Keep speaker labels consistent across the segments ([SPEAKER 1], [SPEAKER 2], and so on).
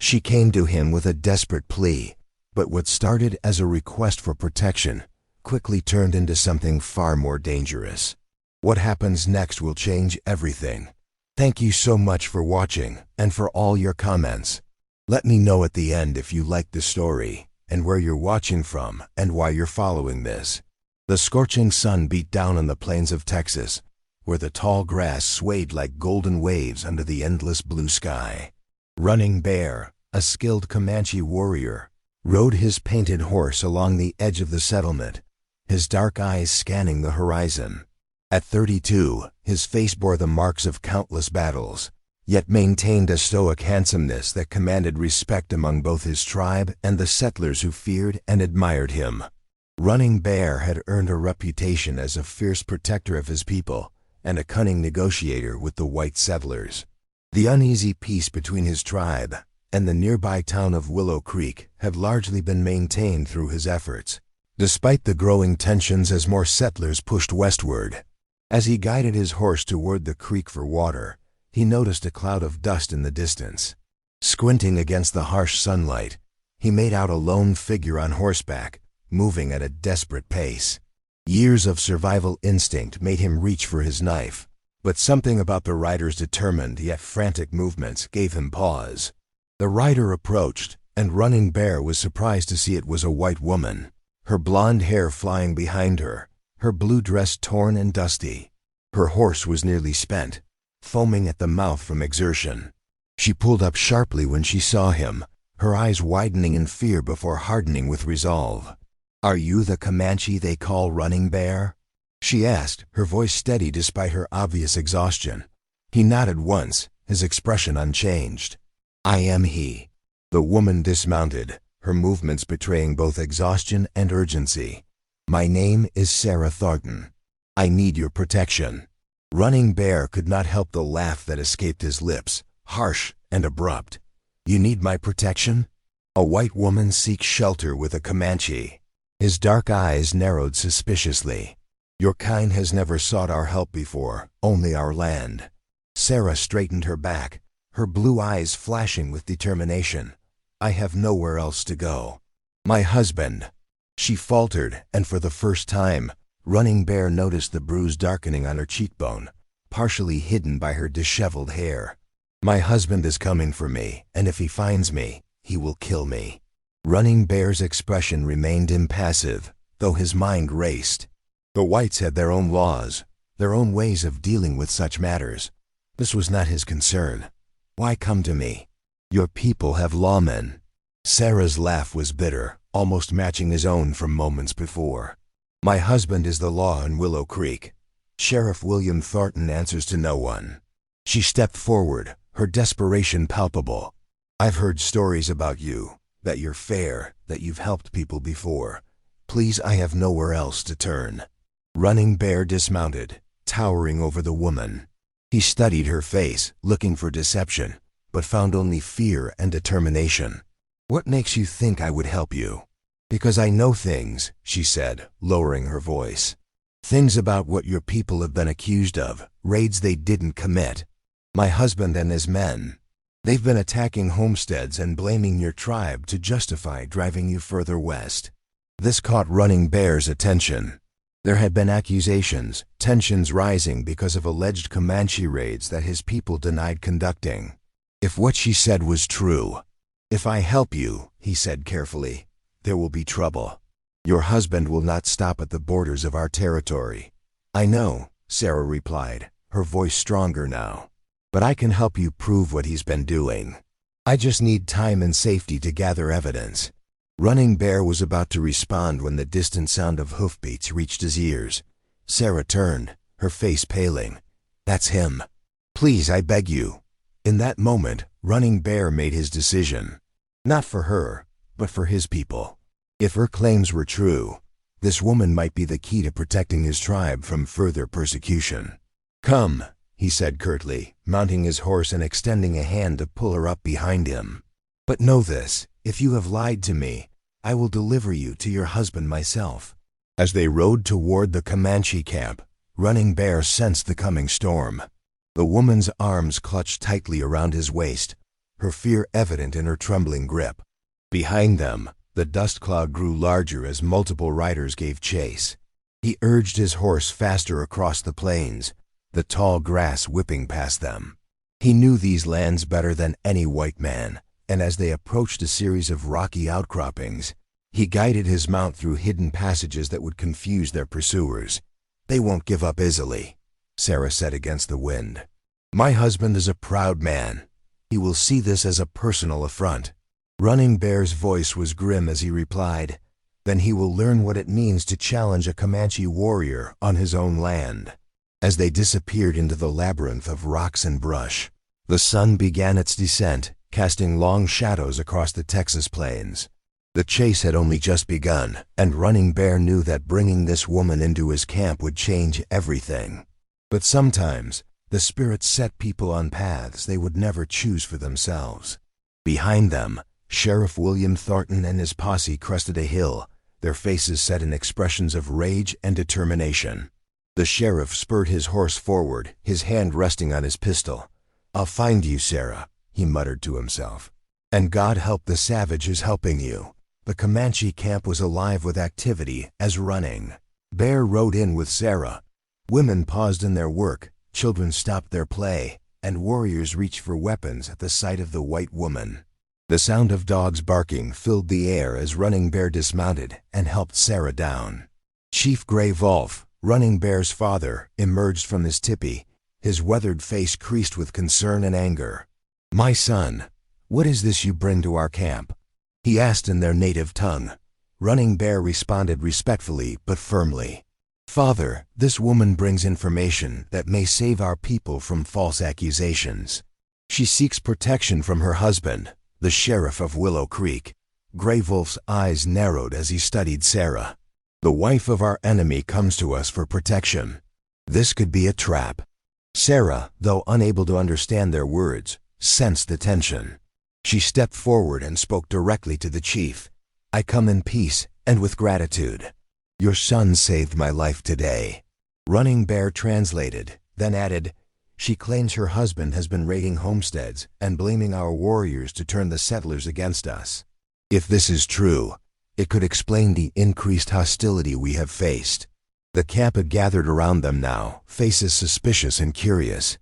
[SPEAKER 1] She came to him with a desperate plea, but what started as a request for protection quickly turned into something far more dangerous. What happens next will change everything. Thank you so much for watching and for all your comments. Let me know at the end if you liked the story and where you're watching from and why you're following this. The scorching sun beat down on the plains of Texas, where the tall grass swayed like golden waves under the endless blue sky. Running Bear, a skilled Comanche warrior, rode his painted horse along the edge of the settlement, his dark eyes scanning the horizon. At 32, his face bore the marks of countless battles, yet maintained a stoic handsomeness that commanded respect among both his tribe and the settlers who feared and admired him. Running Bear had earned a reputation as a fierce protector of his people and a cunning negotiator with the white settlers. The uneasy peace between his tribe and the nearby town of Willow Creek had largely been maintained through his efforts, despite the growing tensions as more settlers pushed westward. As he guided his horse toward the creek for water, he noticed a cloud of dust in the distance. Squinting against the harsh sunlight, he made out a lone figure on horseback, moving at a desperate pace. Years of survival instinct made him reach for his knife, but something about the rider's determined yet frantic movements gave him pause. The rider approached, and Running Bear was surprised to see it was a white woman, her blonde hair flying behind her, her blue dress torn and dusty. Her horse was nearly spent, foaming at the mouth from exertion. She pulled up sharply when she saw him, her eyes widening in fear before hardening with resolve. "Are you the Comanche they call Running Bear?" she asked, her voice steady despite her obvious exhaustion. He nodded once, his expression unchanged. "I am he." The woman dismounted, her movements betraying both exhaustion and urgency. "My name is Sarah Thornton. I need your protection." Running Bear could not help the laugh that escaped his lips, harsh and abrupt. "You need my protection?" A white woman seeks shelter with a Comanche. His dark eyes narrowed suspiciously. "Your kind has never sought our help before, only our land." Sarah straightened her back, her blue eyes flashing with determination. "I have nowhere else to go." "My husband." She faltered, and for the first time, Running Bear noticed the bruise darkening on her cheekbone, partially hidden by her disheveled hair. "My husband is coming for me, and if he finds me, he will kill me." Running Bear's expression remained impassive, though his mind raced. The whites had their own laws, their own ways of dealing with such matters. This was not his concern. "Why come to me?" "Your people have lawmen." Sarah's laugh was bitter, almost matching his own from moments before. "My husband is the law in Willow Creek. Sheriff William Thornton answers to no one." She stepped forward, her desperation palpable. "I've heard stories about you, that you're fair, that you've helped people before. Please, I have nowhere else to turn." Running Bear dismounted, towering over the woman. He studied her face, looking for deception, but found only fear and determination. "What makes you think I would help you?" "Because I know things," she said, lowering her voice. "Things about what your people have been accused of, raids they didn't commit. My husband and his men. They've been attacking homesteads and blaming your tribe to justify driving you further west." This caught Running Bear's attention. There had been accusations, tensions rising because of alleged Comanche raids that his people denied conducting. If what she said was true, "If I help you," he said carefully, "there will be trouble. Your husband will not stop at the borders of our territory." "I know," Sarah replied, her voice stronger now. "But I can help you prove what he's been doing. I just need time and safety to gather evidence." Running Bear was about to respond when the distant sound of hoofbeats reached his ears. Sarah turned, her face paling. "That's him. Please, I beg you." In that moment, Running Bear made his decision. Not for her, but for his people. If her claims were true, this woman might be the key to protecting his tribe from further persecution. "Come," he said curtly, mounting his horse and extending a hand to pull her up behind him. "But know this, if you have lied to me, I will deliver you to your husband myself." As they rode toward the Comanche camp, Running Bear sensed the coming storm. The woman's arms clutched tightly around his waist, her fear evident in her trembling grip. Behind them, the dust cloud grew larger as multiple riders gave chase. He urged his horse faster across the plains, the tall grass whipping past them. He knew these lands better than any white man, and as they approached a series of rocky outcroppings, he guided his mount through hidden passages that would confuse their pursuers. "They won't give up easily," Sarah said against the wind. "My husband is a proud man. He will see this as a personal affront." Running Bear's voice was grim as he replied, "Then he will learn what it means to challenge a Comanche warrior on his own land." As they disappeared into the labyrinth of rocks and brush, the sun began its descent, casting long shadows across the Texas plains. The chase had only just begun, and Running Bear knew that bringing this woman into his camp would change everything. But sometimes, the spirits set people on paths they would never choose for themselves. Behind them, Sheriff William Thornton and his posse crested a hill, their faces set in expressions of rage and determination. The sheriff spurred his horse forward, his hand resting on his pistol. "I'll find you, Sarah," he muttered to himself. "And God help the savage who's helping you." The Comanche camp was alive with activity as Running Bear rode in with Sarah. Women paused in their work, children stopped their play, and warriors reached for weapons at the sight of the white woman. The sound of dogs barking filled the air as Running Bear dismounted and helped Sarah down. Chief Gray Wolf, Running Bear's father, emerged from his tipi, his weathered face creased with concern and anger. "My son, what is this you bring to our camp?" he asked in their native tongue. Running Bear responded respectfully but firmly. "Father, this woman brings information that may save our people from false accusations. She seeks protection from her husband, the sheriff of Willow Creek." Gray Wolf's eyes narrowed as he studied Sarah. "The wife of our enemy comes to us for protection. This could be a trap." Sarah, though unable to understand their words, sensed the tension. She stepped forward and spoke directly to the chief. "I come in peace and with gratitude. Your son saved my life today." Running Bear translated, then added, "She claims her husband has been raiding homesteads and blaming our warriors to turn the settlers against us. If this is true, it could explain the increased hostility we have faced." The camp had gathered around them now, faces suspicious and curious.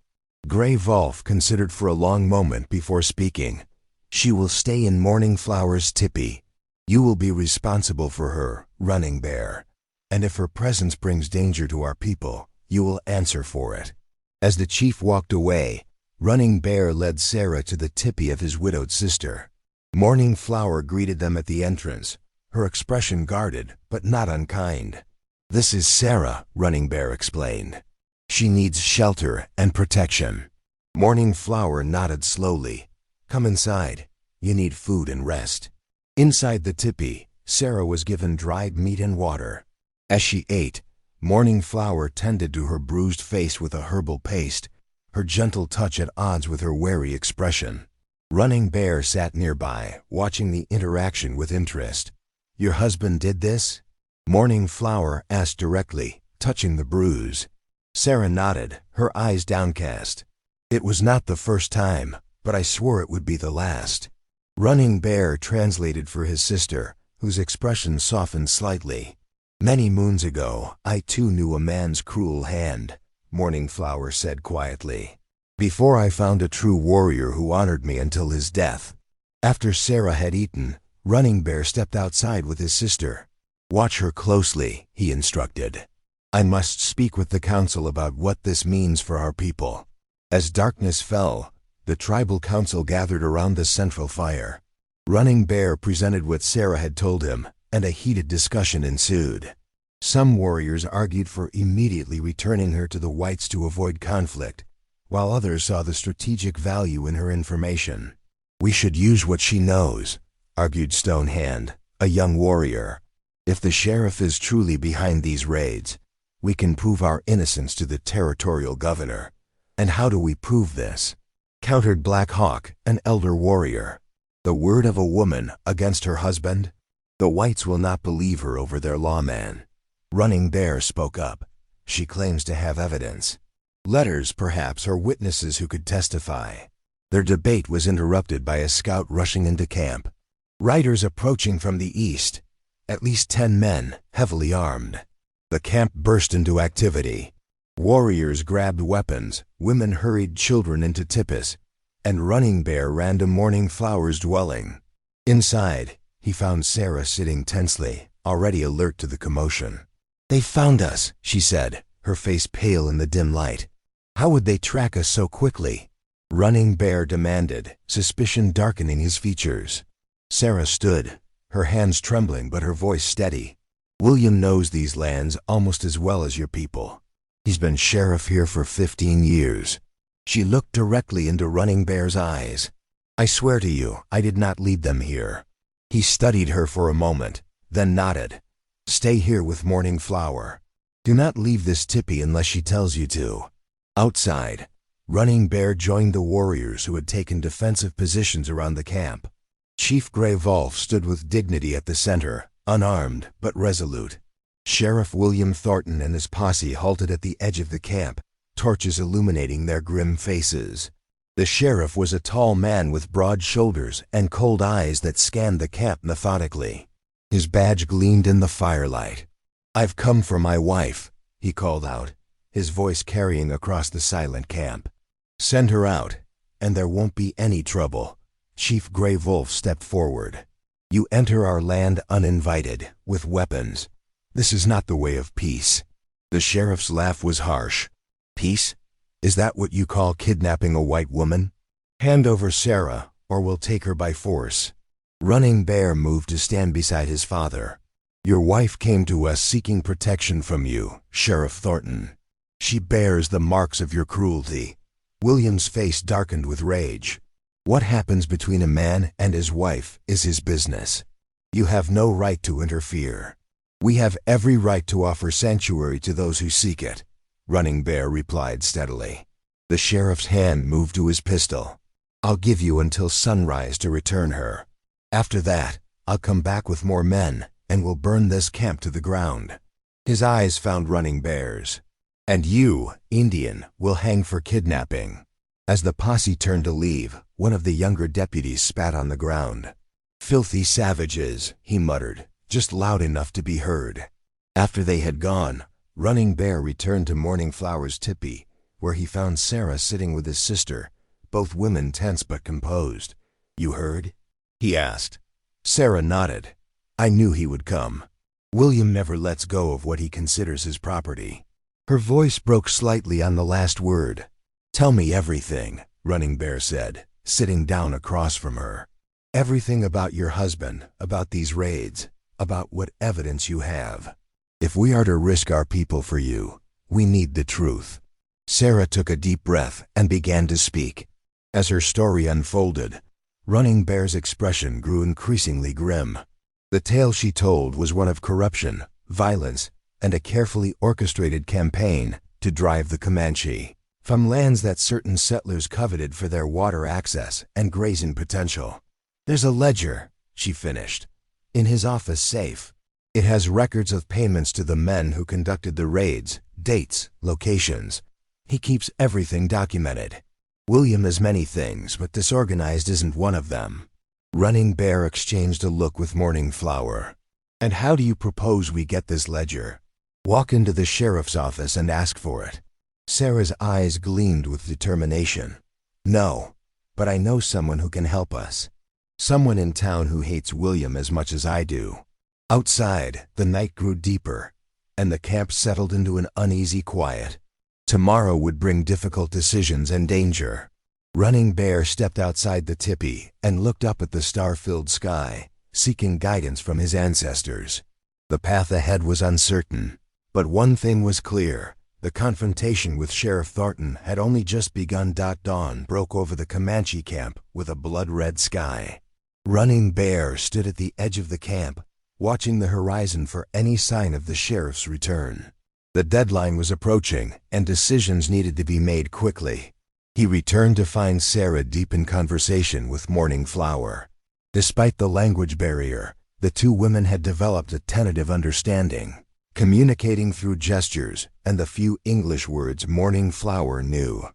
[SPEAKER 1] Gray Wolf considered for a long moment before speaking. "She will stay in Morning Flower's tipi. You will be responsible for her, Running Bear. And if her presence brings danger to our people, you will answer for it." As the chief walked away, Running Bear led Sarah to the tipi of his widowed sister. Morning Flower greeted them at the entrance, her expression guarded but not unkind. "This is Sarah," Running Bear explained. "She needs shelter and protection." Morning Flower nodded slowly. "Come inside. You need food and rest." Inside the tipi, Sarah was given dried meat and water. As she ate, Morning Flower tended to her bruised face with a herbal paste, her gentle touch at odds with her wary expression. Running Bear sat nearby, watching the interaction with interest. "Your husband did this?" Morning Flower asked directly, touching the bruise. Sarah nodded, her eyes downcast. "It was not the first time, but I swore it would be the last." Running Bear translated for his sister, whose expression softened slightly. "Many moons ago, I too knew a man's cruel hand," Morning Flower said quietly. "Before I found a true warrior who honored me until his death." After Sarah had eaten, Running Bear stepped outside with his sister. "Watch her closely," he instructed. "I must speak with the council about what this means for our people." As darkness fell, the tribal council gathered around the central fire. Running Bear presented what Sarah had told him, and a heated discussion ensued. Some warriors argued for immediately returning her to the whites to avoid conflict, while others saw the strategic value in her information. "We should use what she knows," argued Stone Hand, a young warrior. "If the sheriff is truly behind these raids, we can prove our innocence to the territorial governor." "And how do we prove this?" countered Black Hawk, an elder warrior. "The word of a woman against her husband? The whites will not believe her over their lawman." Running Bear spoke up. "She claims to have evidence. Letters, perhaps, or witnesses who could testify." Their debate was interrupted by a scout rushing into camp. Riders approaching from the east, at least 10 men, heavily armed. The camp burst into activity. Warriors grabbed weapons, women hurried children into tipis, and Running Bear ran to Morning Flower's dwelling. Inside, he found Sarah sitting tensely, already alert to the commotion. "They found us," she said, her face pale in the dim light. "How would they track us so quickly?" Running Bear demanded, suspicion darkening his features. Sarah stood, her hands trembling but her voice steady. "William knows these lands almost as well as your people. He's been sheriff here for 15 years. She looked directly into Running Bear's eyes. "I swear to you, I did not lead them here." He studied her for a moment, then nodded. "Stay here with Morning Flower. Do not leave this tipi unless she tells you to." Outside, Running Bear joined the warriors who had taken defensive positions around the camp. Chief Gray Wolf stood with dignity at the center, unarmed but resolute. Sheriff William Thornton and his posse halted at the edge of the camp, torches illuminating their grim faces. The sheriff was a tall man with broad shoulders and cold eyes that scanned the camp methodically. His badge gleamed in the firelight. "I've come for my wife," he called out, his voice carrying across the silent camp. "Send her out, and there won't be any trouble." Chief Gray Wolf stepped forward. "You enter our land uninvited, with weapons. This is not the way of peace." The sheriff's laugh was harsh. "Peace? Is that what you call kidnapping a white woman? Hand over Sarah, or we'll take her by force." Running Bear moved to stand beside his father. "Your wife came to us seeking protection from you, Sheriff Thornton. She bears the marks of your cruelty." William's face darkened with rage. "What happens between a man and his wife is his business. You have no right to interfere." "We have every right to offer sanctuary to those who seek it," Running Bear replied steadily. The sheriff's hand moved to his pistol. "I'll give you until sunrise to return her. After that, I'll come back with more men, and we'll burn this camp to the ground." His eyes found Running Bear's. "And you, Indian, will hang for kidnapping." As the posse turned to leave, one of the younger deputies spat on the ground. "Filthy savages," he muttered, just loud enough to be heard. After they had gone, Running Bear returned to Morning Flower's tipi, where he found Sarah sitting with his sister, both women tense but composed. "You heard?" he asked. Sarah nodded. "I knew he would come. William never lets go of what he considers his property." Her voice broke slightly on the last word. "Tell me everything," Running Bear said, sitting down across from her. "Everything about your husband, about these raids, about what evidence you have. If we are to risk our people for you, we need the truth." Sarah took a deep breath and began to speak. As her story unfolded, Running Bear's expression grew increasingly grim. The tale she told was one of corruption, violence, and a carefully orchestrated campaign to drive the Comanche from lands that certain settlers coveted for their water access and grazing potential. "There's a ledger," she finished, "in his office safe. It has records of payments to the men who conducted the raids, dates, locations. He keeps everything documented. William is many things, but disorganized isn't one of them." Running Bear exchanged a look with Morning Flower. "And how do you propose we get this ledger?" "Walk into the sheriff's office and ask for it." Sarah's eyes gleamed with determination. "No, but I know someone who can help us. Someone in town who hates William as much as I do." Outside, the night grew deeper, and the camp settled into an uneasy quiet. Tomorrow would bring difficult decisions and danger. Running Bear stepped outside the tipi and looked up at the star-filled sky, seeking guidance from his ancestors. The path ahead was uncertain, but one thing was clear. The confrontation with Sheriff Thornton had only just begun. Dawn broke over the Comanche camp with a blood-red sky. Running Bear stood at the edge of the camp, watching the horizon for any sign of the sheriff's return. The deadline was approaching, and decisions needed to be made quickly. He returned to find Sarah deep in conversation with Morning Flower. Despite the language barrier, the two women had developed a tentative understanding, communicating through gestures and the few English words Morning Flower knew.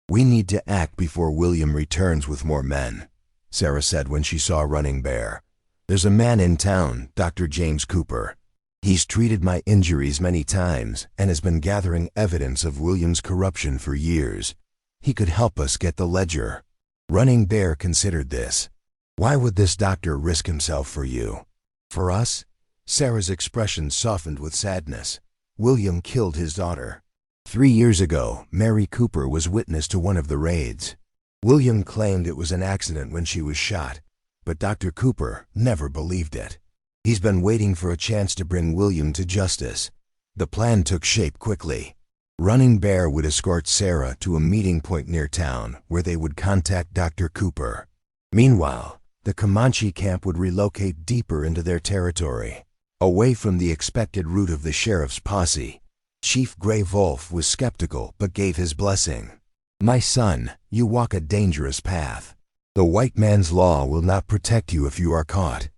[SPEAKER 1] "We need to act before William returns with more men," Sarah said when she saw Running Bear. "There's a man in town, Dr. James Cooper. He's treated my injuries many times and has been gathering evidence of William's corruption for years. He could help us get the ledger." Running Bear considered this. "Why would this doctor risk himself for you?" "For us?" Sarah's expression softened with sadness. "William killed his daughter. 3 years ago, Mary Cooper was witness to one of the raids. William claimed it was an accident when she was shot, but Dr. Cooper never believed it. He's been waiting for a chance to bring William to justice." The plan took shape quickly. Running Bear would escort Sarah to a meeting point near town where they would contact Dr. Cooper. Meanwhile, the Comanche camp would relocate deeper into their territory, away from the expected route of the sheriff's posse. Chief Gray Wolf was skeptical but gave his blessing. "My son, you walk a dangerous path. The white man's law will not protect you if you are caught."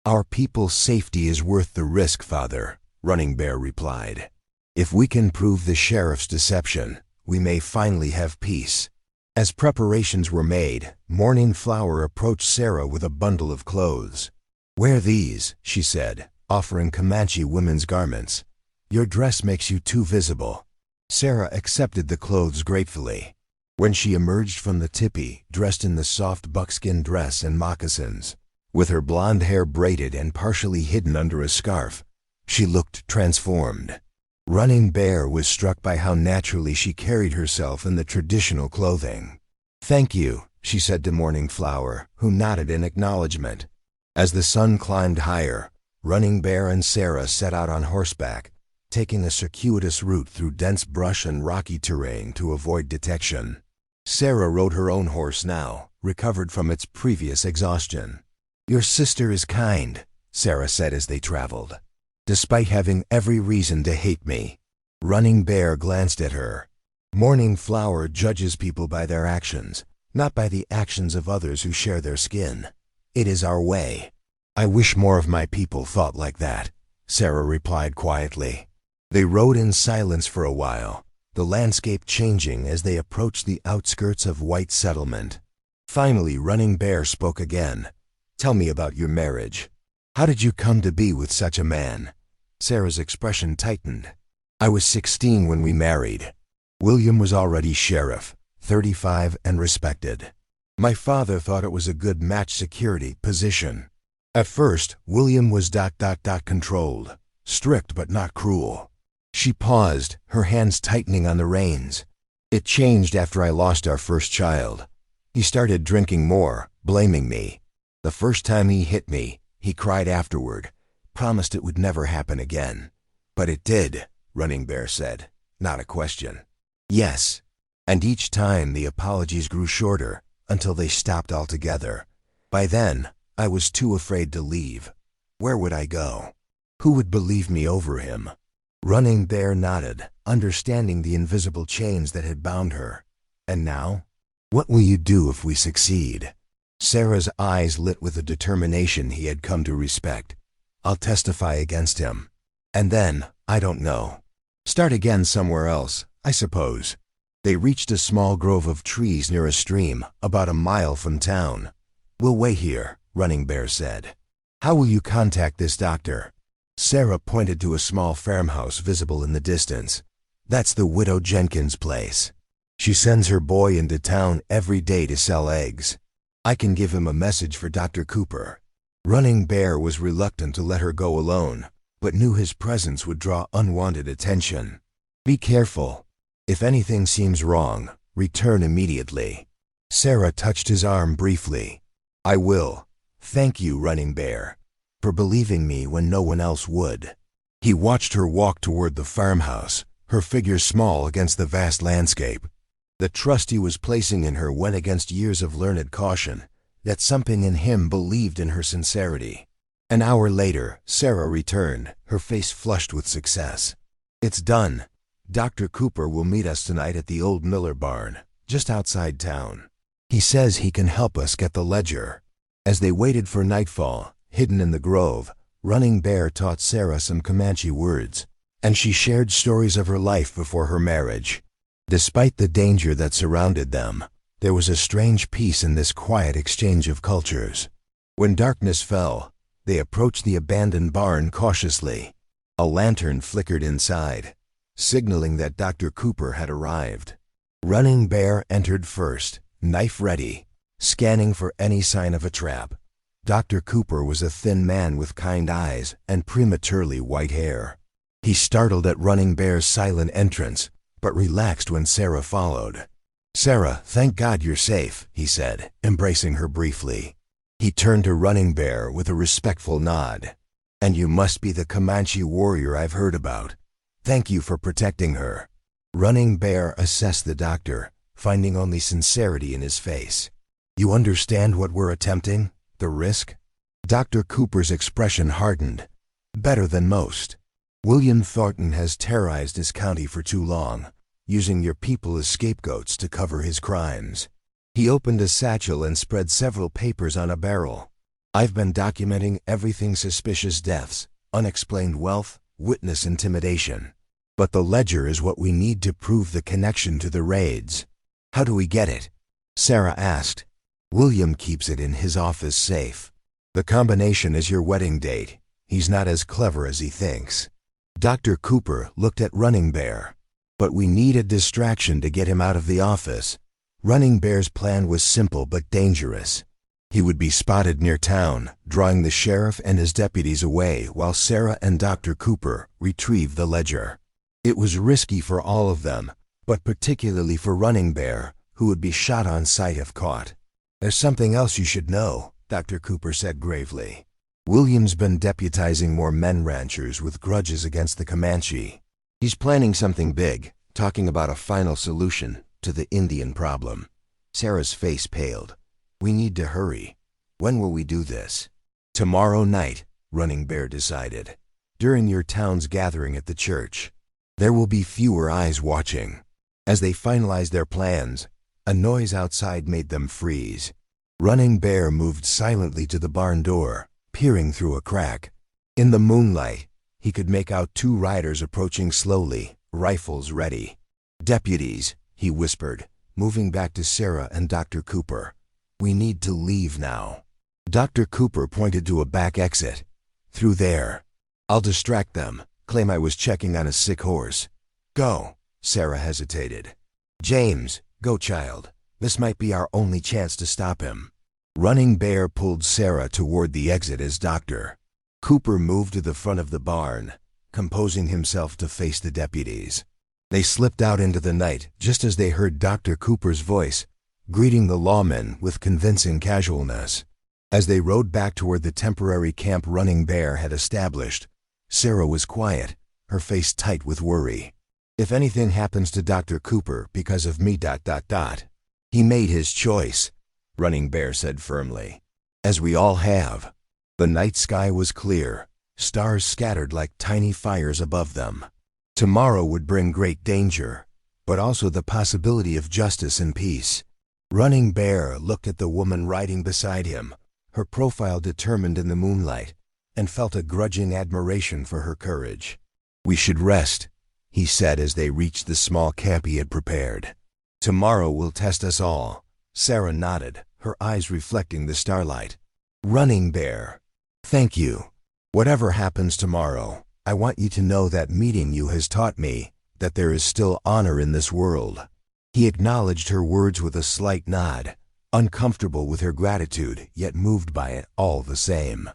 [SPEAKER 1] "Our people's safety is worth the risk, Father," Running Bear replied. "If we can prove the sheriff's deception, we may finally have peace." As preparations were made, Morning Flower approached Sarah with a bundle of clothes. "Wear these," she said, offering Comanche women's garments. "Your dress makes you too visible." Sarah accepted the clothes gratefully. When she emerged from the tipi, dressed in the soft buckskin dress and moccasins, with her blonde hair braided and partially hidden under a scarf, she looked transformed. Running Bear was struck by how naturally she carried herself in the traditional clothing. "Thank you," she said to Morning Flower, who nodded in acknowledgement. As the sun climbed higher, Running Bear and Sarah set out on horseback, taking a circuitous route through dense brush and rocky terrain to avoid detection. Sarah rode her own horse now, recovered from its previous exhaustion. "Your sister is kind," Sarah said as they traveled, "despite having every reason to hate me." Running Bear glanced at her. "Morning Flower judges people by their actions, not by the actions of others who share their skin. It is our way." "I wish more of my people thought like that," Sarah replied quietly. They rode in silence for a while, the landscape changing as they approached the outskirts of white settlement. Finally, Running Bear spoke again. "Tell me about your marriage. How did you come to be with such a man?" Sarah's expression tightened. "I was 16 when we married. William was already sheriff, 35 and respected. My father thought it was a good match security position. At first, William was controlled, strict but not cruel." She paused, her hands tightening on the reins. "It changed after I lost our first child. He started drinking more, blaming me. The first time he hit me, he cried afterward, promised it would never happen again. But it did," Running Bear said, not a question. "Yes." And each time the apologies grew shorter, until they stopped altogether. "By then, I was too afraid to leave. Where would I go? Who would believe me over him?" Running Bear nodded, understanding the invisible chains that had bound her. "And now? What will you do if we succeed?" Sarah's eyes lit with a determination he had come to respect. "I'll testify against him. And then, I don't know. Start again somewhere else, I suppose." They reached a small grove of trees near a stream, about a mile from town. "We'll wait here," Running Bear said. "How will you contact this doctor?" Sarah pointed to a small farmhouse visible in the distance. "That's the Widow Jenkins' place. She sends her boy into town every day to sell eggs. I can give him a message for Dr. Cooper." Running Bear was reluctant to let her go alone, but knew his presence would draw unwanted attention. "Be careful. If anything seems wrong, return immediately." Sarah touched his arm briefly. "I will. Thank you, Running Bear, for believing me when no one else would." He watched her walk toward the farmhouse, her figure small against the vast landscape. The trust he was placing in her went against years of learned caution, that something in him believed in her sincerity. An hour later, Sarah returned, her face flushed with success. "It's done. Dr. Cooper will meet us tonight at the old Miller barn, just outside town. He says he can help us get the ledger." As they waited for nightfall, hidden in the grove, Running Bear taught Sarah some Comanche words, and she shared stories of her life before her marriage. Despite the danger that surrounded them, there was a strange peace in this quiet exchange of cultures. When darkness fell, they approached the abandoned barn cautiously. A lantern flickered inside, signaling that Dr. Cooper had arrived. Running Bear entered first, knife ready, scanning for any sign of a trap. Dr. Cooper was a thin man with kind eyes and prematurely white hair. He startled at Running Bear's silent entrance, but relaxed when Sarah followed. "Sarah, thank God you're safe," he said, embracing her briefly. He turned to Running Bear with a respectful nod. "And you must be the Comanche warrior I've heard about. Thank you for protecting her." Running Bear assessed the doctor, finding only sincerity in his face. "You understand what we're attempting? The risk?" Dr. Cooper's expression hardened. "Better than most. William Thornton has terrorized his county for too long, using your people as scapegoats to cover his crimes." He opened a satchel and spread several papers on a barrel. "I've been documenting everything: suspicious deaths, unexplained wealth, witness intimidation. But the ledger is what we need to prove the connection to the raids." "How do we get it?" Sarah asked. "William keeps it in his office safe. The combination is your wedding date. He's not as clever as he thinks." Dr. Cooper looked at Running Bear. "But we need a distraction to get him out of the office." Running Bear's plan was simple but dangerous. He would be spotted near town, drawing the sheriff and his deputies away while Sarah and Dr. Cooper retrieved the ledger. It was risky for all of them, but particularly for Running Bear, who would be shot on sight if caught. "There's something else you should know," Dr. Cooper said gravely. "William's been deputizing more men ranchers with grudges against the Comanche. He's planning something big, talking about a final solution to the Indian problem." Sarah's face paled. "We need to hurry. When will we do this?" "Tomorrow night," Running Bear decided. "During your town's gathering at the church. There will be fewer eyes watching." As they finalized their plans, a noise outside made them freeze. Running Bear moved silently to the barn door, peering through a crack. In the moonlight, he could make out two riders approaching slowly, rifles ready. "Deputies," he whispered, moving back to Sarah and Dr. Cooper. "We need to leave now." Dr. Cooper pointed to a back exit. "Through there. I'll distract them, claim I was checking on a sick horse." "Go." Sarah hesitated. "James, go, child. This might be our only chance to stop him." Running Bear pulled Sarah toward the exit as Dr. Cooper moved to the front of the barn, composing himself to face the deputies. They slipped out into the night just as they heard Dr. Cooper's voice, greeting the lawmen with convincing casualness. As they rode back toward the temporary camp Running Bear had established, Sarah was quiet, her face tight with worry. "If anything happens to Dr. Cooper because of me... He made his choice," Running Bear said firmly. "As we all have." The night sky was clear, stars scattered like tiny fires above them. Tomorrow would bring great danger, but also the possibility of justice and peace. Running Bear looked at the woman riding beside him, her profile determined in the moonlight, and felt a grudging admiration for her courage. "We should rest," he said as they reached the small camp he had prepared. "Tomorrow will test us all." Sarah nodded, her eyes reflecting the starlight. "Running Bear, thank you. Whatever happens tomorrow, I want you to know that meeting you has taught me that there is still honor in this world." He acknowledged her words with a slight nod, uncomfortable with her gratitude, yet moved by it all the same.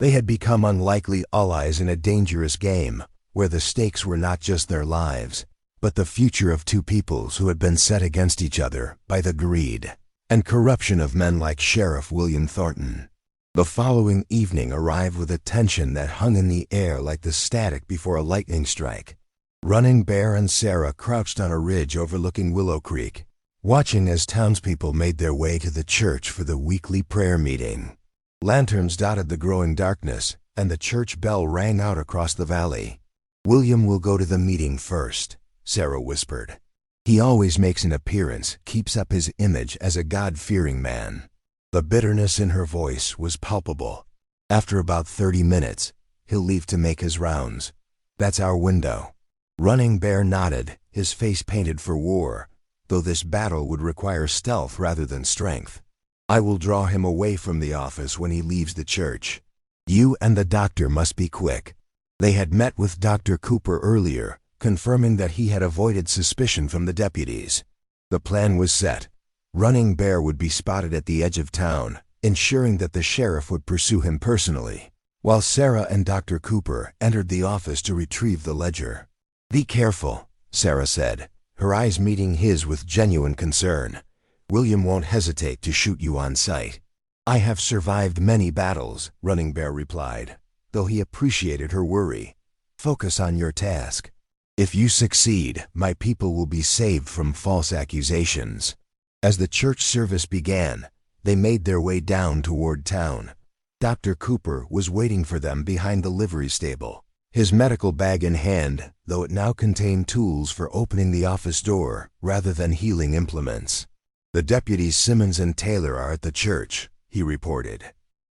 [SPEAKER 1] They had become unlikely allies in a dangerous game, where the stakes were not just their lives, but the future of two peoples who had been set against each other by the greed and corruption of men like Sheriff William Thornton. The following evening arrived with a tension that hung in the air like the static before a lightning strike. Running Bear and Sarah crouched on a ridge overlooking Willow Creek, watching as townspeople made their way to the church for the weekly prayer meeting. Lanterns dotted the growing darkness, and the church bell rang out across the valley. "William will go to the meeting first," Sarah whispered. "He always makes an appearance, keeps up his image as a God-fearing man." The bitterness in her voice was palpable. "After about 30 minutes, he'll leave to make his rounds. That's our window." Running Bear nodded, his face painted for war, though this battle would require stealth rather than strength. I will draw him away from the office when he leaves the church. You and the doctor must be quick. They had met with Dr. Cooper earlier, confirming that he had avoided suspicion from the deputies. The plan was set. Running Bear would be spotted at the edge of town, ensuring that the sheriff would pursue him personally, while Sarah and Dr. Cooper entered the office to retrieve the ledger. Be careful, Sarah said, her eyes meeting his with genuine concern. William won't hesitate to shoot you on sight. I have survived many battles, Running Bear replied, though he appreciated her worry. Focus on your task. If you succeed, my people will be saved from false accusations. As the church service began, they made their way down toward town. Dr. Cooper was waiting for them behind the livery stable, his medical bag in hand, though it now contained tools for opening the office door rather than healing implements. The deputies Simmons and Taylor are at the church, he reported.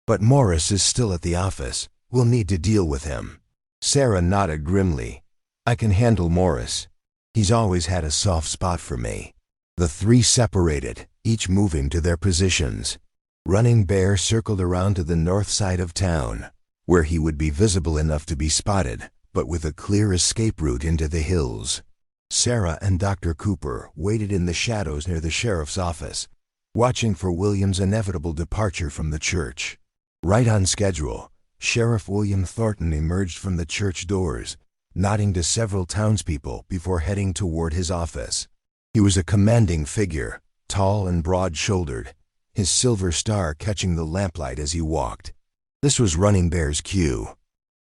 [SPEAKER 1] But Morris is still at the office. We'll need to deal with him. Sarah nodded grimly. I can handle Morris. He's always had a soft spot for me. The three separated, each moving to their positions. Running Bear circled around to the north side of town, where he would be visible enough to be spotted, but with a clear escape route into the hills. Sarah and Dr. Cooper waited in the shadows near the sheriff's office, watching for William's inevitable departure from the church. Right on schedule, Sheriff William Thornton emerged from the church doors, nodding to several townspeople before heading toward his office. He was a commanding figure, tall and broad-shouldered, his silver star catching the lamplight as he walked. This was Running Bear's cue.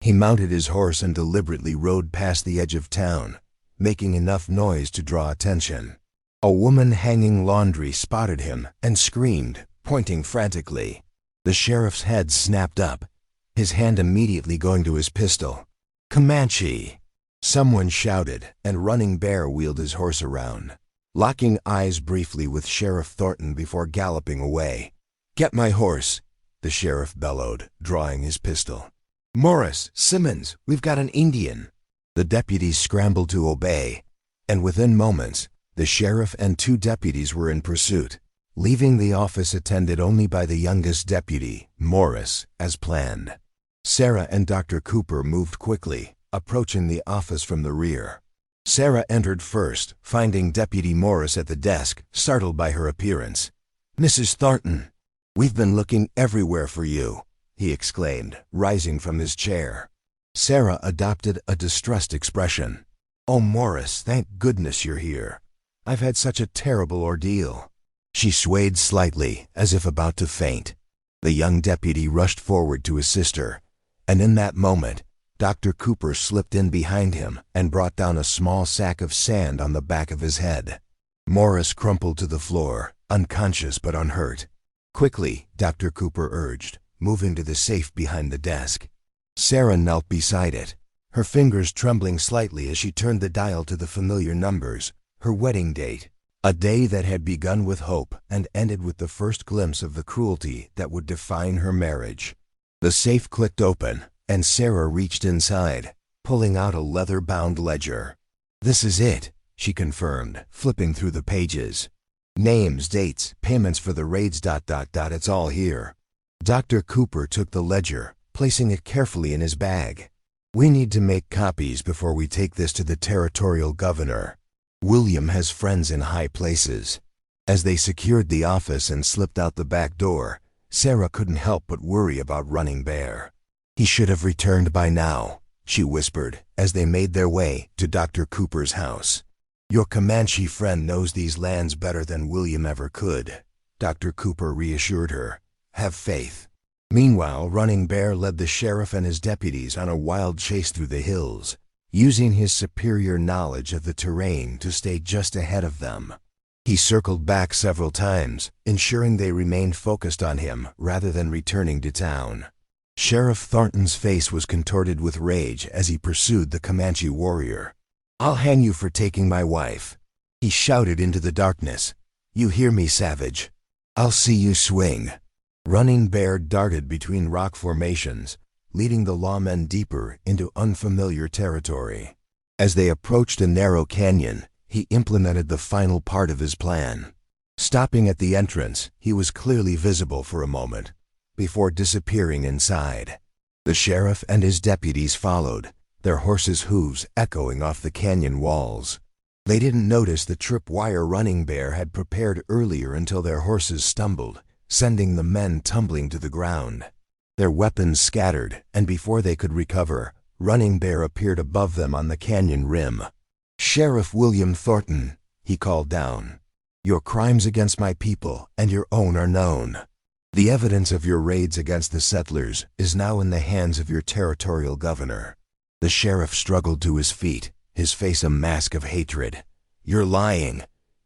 [SPEAKER 1] He mounted his horse and deliberately rode past the edge of town, making enough noise to draw attention. A woman hanging laundry spotted him and screamed, pointing frantically. The sheriff's head snapped up, his hand immediately going to his pistol. Comanche! Someone shouted, and Running Bear wheeled his horse around, locking eyes briefly with Sheriff Thornton before galloping away. Get my horse, the sheriff bellowed, drawing his pistol. Morris, Simmons, we've got an Indian. The deputies scrambled to obey, and within moments, the sheriff and two deputies were in pursuit, leaving the office attended only by the youngest deputy, Morris, as planned. Sarah and Dr. Cooper moved quickly, approaching the office from the rear. Sarah entered first, finding Deputy Morris at the desk, startled by her appearance. Mrs. Thornton, we've been looking everywhere for you, he exclaimed, rising from his chair. Sarah adopted a distressed expression. Oh, Morris, thank goodness you're here. I've had such a terrible ordeal. She swayed slightly, as if about to faint. The young deputy rushed forward to assist her, and in that moment, Dr. Cooper slipped in behind him and brought down a small sack of sand on the back of his head. Morris crumpled to the floor, unconscious but unhurt. Quickly, Dr. Cooper urged, moving to the safe behind the desk. Sarah knelt beside it, her fingers trembling slightly as she turned the dial to the familiar numbers, her wedding date, a day that had begun with hope and ended with the first glimpse of the cruelty that would define her marriage. The safe clicked open, and Sarah reached inside, pulling out a leather-bound ledger. This is it, she confirmed, flipping through the pages. Names, dates, payments for the raids, it's all here. Dr. Cooper took the ledger, placing it carefully in his bag. We need to make copies before we take this to the territorial governor. William has friends in high places. As they secured the office and slipped out the back door, Sarah couldn't help but worry about Running Bear. He should have returned by now, she whispered, as they made their way to Dr. Cooper's house. Your Comanche friend knows these lands better than William ever could, Dr. Cooper reassured her. Have faith. Meanwhile, Running Bear led the sheriff and his deputies on a wild chase through the hills, using his superior knowledge of the terrain to stay just ahead of them. He circled back several times, ensuring they remained focused on him rather than returning to town. Sheriff Thornton's face was contorted with rage as he pursued the Comanche warrior. I'll hang you for taking my wife, he shouted into the darkness. You hear me, savage? I'll see you swing. Running Bear darted between rock formations, leading the lawmen deeper into unfamiliar territory. As they approached a narrow canyon, he implemented the final part of his plan. Stopping at the entrance, he was clearly visible for a moment, before disappearing inside. The sheriff and his deputies followed, their horses' hooves echoing off the canyon walls. They didn't notice the tripwire Running Bear had prepared earlier until their horses stumbled, sending the men tumbling to the ground. Their weapons scattered, and before they could recover, Running Bear appeared above them on the canyon rim. "Sheriff William Thornton," he called down, "your crimes against my people and your own are known. The evidence of your raids against the settlers is now in the hands of your territorial governor." The sheriff struggled to his feet, his face a mask of hatred. "You're lying.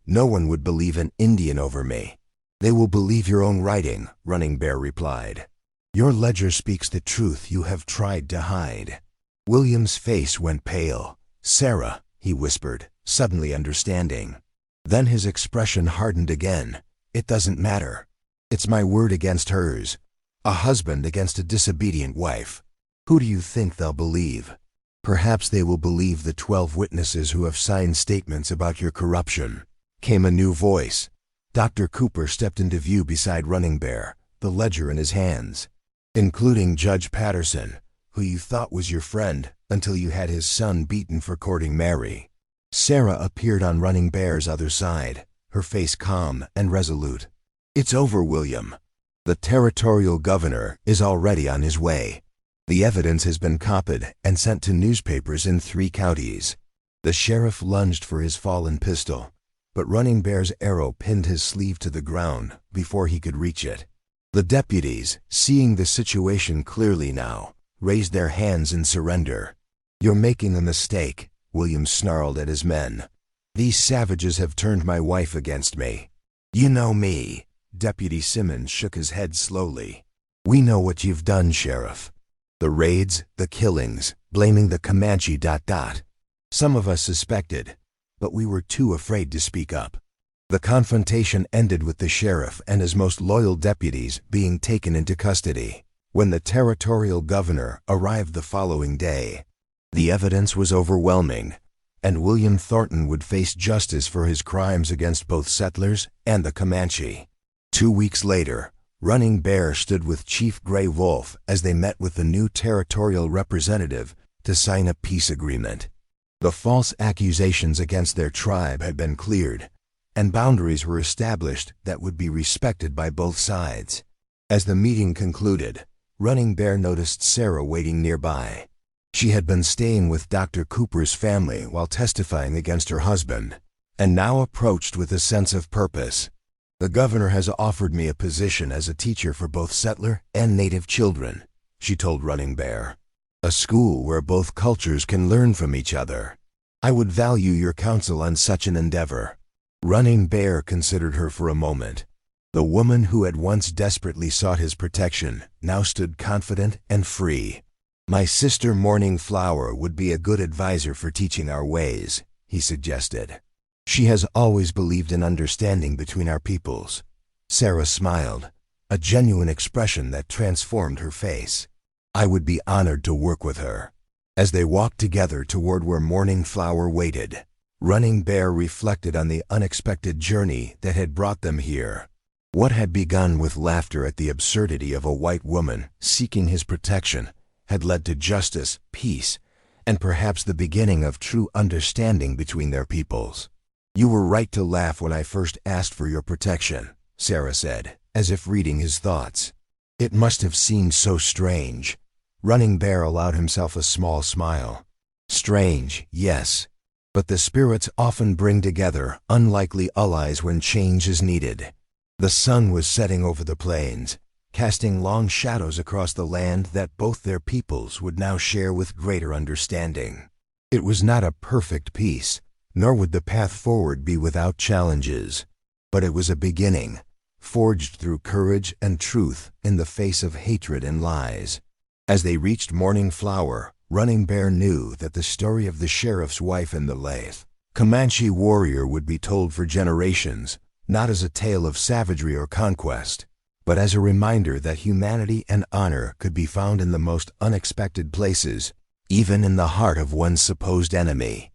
[SPEAKER 1] No one would believe an Indian over me." "They will believe your own writing," Running Bear replied. "Your ledger speaks the truth you have tried to hide." William's face went pale. "Sarah," he whispered, suddenly understanding. Then his expression hardened again. "It doesn't matter. It's my word against hers. A husband against a disobedient wife. Who do you think they'll believe? Perhaps they will believe the 12 witnesses who have signed statements about your corruption." Came a new voice. Dr. Cooper stepped into view beside Running Bear, the ledger in his hands. "Including Judge Patterson, who you thought was your friend until you had his son beaten for courting Mary." Sarah appeared on Running Bear's other side, her face calm and resolute. "It's over, William. The territorial governor is already on his way. The evidence has been copied and sent to newspapers in 3 counties." The sheriff lunged for his fallen pistol, but Running Bear's arrow pinned his sleeve to the ground before he could reach it. The deputies, seeing the situation clearly now, raised their hands in surrender. "You're making a mistake," William snarled at his men. "These savages have turned my wife against me." "You know me." Deputy Simmons shook his head slowly. "We know what you've done, Sheriff. The raids, the killings, blaming the Comanche ... Some of us suspected, but we were too afraid to speak up." The confrontation ended with the sheriff and his most loyal deputies being taken into custody. When the territorial governor arrived the following day, the evidence was overwhelming, and William Thornton would face justice for his crimes against both settlers and the Comanche. 2 weeks later, Running Bear stood with Chief Gray Wolf as they met with the new territorial representative to sign a peace agreement. The false accusations against their tribe had been cleared, and boundaries were established that would be respected by both sides. As the meeting concluded, Running Bear noticed Sarah waiting nearby. She had been staying with Dr. Cooper's family while testifying against her husband, and now approached with a sense of purpose. "The governor has offered me a position as a teacher for both settler and native children," she told Running Bear. "A school where both cultures can learn from each other. I would value your counsel on such an endeavor." Running Bear considered her for a moment. The woman who had once desperately sought his protection now stood confident and free. "My sister Morning Flower would be a good advisor for teaching our ways," he suggested. "She has always believed in understanding between our peoples." Sarah smiled, a genuine expression that transformed her face. "I would be honored to work with her." As they walked together toward where Morning Flower waited, Running Bear reflected on the unexpected journey that had brought them here. What had begun with laughter at the absurdity of a white woman seeking his protection had led to justice, peace, and perhaps the beginning of true understanding between their peoples. "You were right to laugh when I first asked for your protection," Sarah said, as if reading his thoughts. "It must have seemed so strange." Running Bear allowed himself a small smile. "Strange, yes, but the spirits often bring together unlikely allies when change is needed." The sun was setting over the plains, casting long shadows across the land that both their peoples would now share with greater understanding. It was not a perfect peace, nor would the path forward be without challenges, but it was a beginning, forged through courage and truth in the face of hatred and lies. As they reached Morning Flower, Running Bear knew that the story of the sheriff's wife and the Lathe Comanche warrior would be told for generations, not as a tale of savagery or conquest, but as a reminder that humanity and honor could be found in the most unexpected places, even in the heart of one's supposed enemy.